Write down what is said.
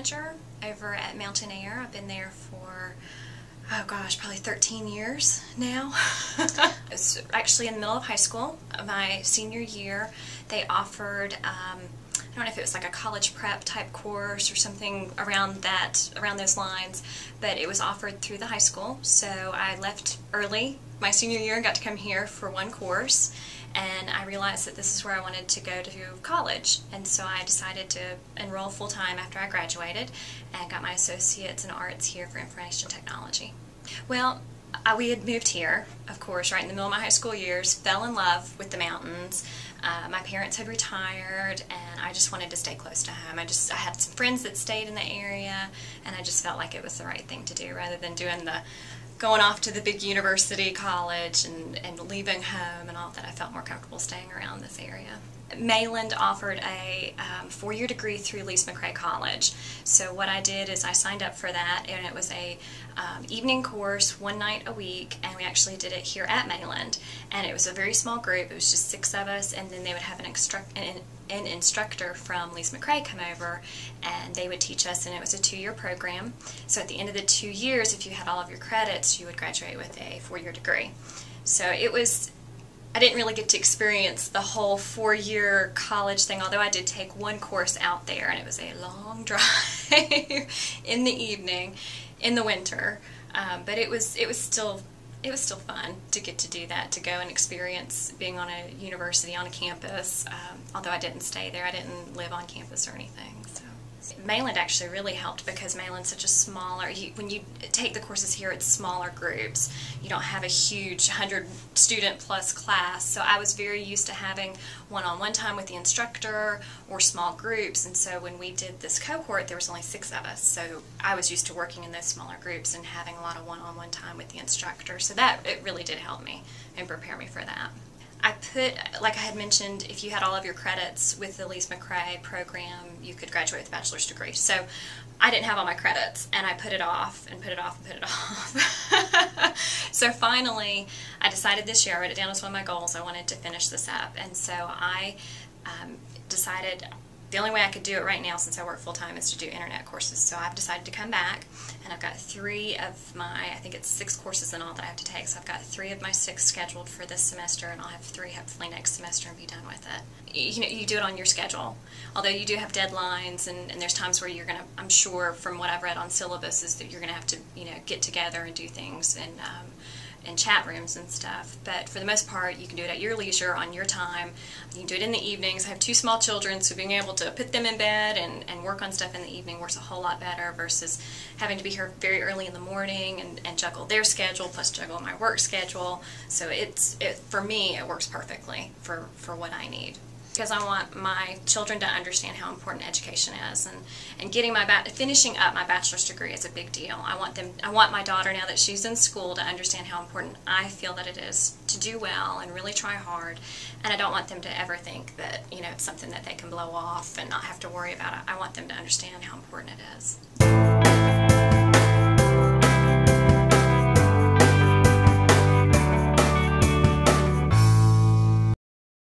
manager over at Mountain Air. I've been there for, oh gosh, probably 13 years now. It was actually in the middle of high school. My senior year, they offered, I don't know if it was like a college prep type course or something around those lines, but it was offered through the high school. So I left early my senior year and got to come here for one course, and I realized that this is where I wanted to go to college, and so I decided to enroll full-time after I graduated and got my associates in arts here for information technology. Well, we had moved here, of course, right in the middle of my high school years, fell in love with the mountains. My parents had retired, and I just wanted to stay close to home. I had some friends that stayed in the area, and I just felt like it was the right thing to do rather than going off to the big university, college, and leaving home and all that. I felt more comfortable staying around this area. Mayland offered a 4-year degree through Lise McRae College. So what I did is I signed up for that, and it was a evening course, one night a week, and we actually did it here at Mayland. And it was a very small group. It was just 6 of us, and then they would have an instructor from Lise McRae come over, and they would teach us, and it was a 2-year program. So at the end of the 2 years, if you had all of your credits, you would graduate with a 4-year degree. So I didn't really get to experience the whole 4-year college thing, although I did take one course out there, and it was a long drive in the evening, in the winter. But it was still fun to get to do that, to go and experience being on a university, on a campus. Although I didn't stay there, I didn't live on campus or anything. So Mayland actually really helped because Mayland's such a smaller, when you take the courses here, it's smaller groups. You don't have a huge 100-student plus class, so I was very used to having one-on-one time with the instructor or small groups, and so when we did this cohort, there was only 6 of us, so I was used to working in those smaller groups and having a lot of one-on-one time with the instructor, so it really did help me and prepare me for that. Like I had mentioned, if you had all of your credits with the Lise McRae program, you could graduate with a bachelor's degree. So I didn't have all my credits, and I put it off and put it off and put it off. So finally, I decided this year, I wrote it down as one of my goals, I wanted to finish this up. And so I decided the only way I could do it right now, since I work full-time, is to do internet courses. So I've decided to come back, and I've got 3 of my, I think it's 6 courses in all that I have to take, so I've got 3 of my 6 scheduled for this semester, and I'll have 3 hopefully next semester and be done with it. You do it on your schedule, although you do have deadlines, and there's times where you're going to, I'm sure from what I've read on syllabus, is that you're going to have to, get together and do things in chat rooms and stuff, but for the most part you can do it at your leisure, on your time. You can do it in the evenings. I have 2 small children, so being able to put them in bed and work on stuff in the evening works a whole lot better versus having to be here very early in the morning and juggle their schedule plus juggle my work schedule. So for me it works perfectly for what I need, because I want my children to understand how important education is, and finishing up my bachelor's degree is a big deal. I want my daughter, now that she's in school, to understand how important I feel that it is to do well and really try hard, and I don't want them to ever think that it's something that they can blow off and not have to worry about it. I want them to understand how important it is.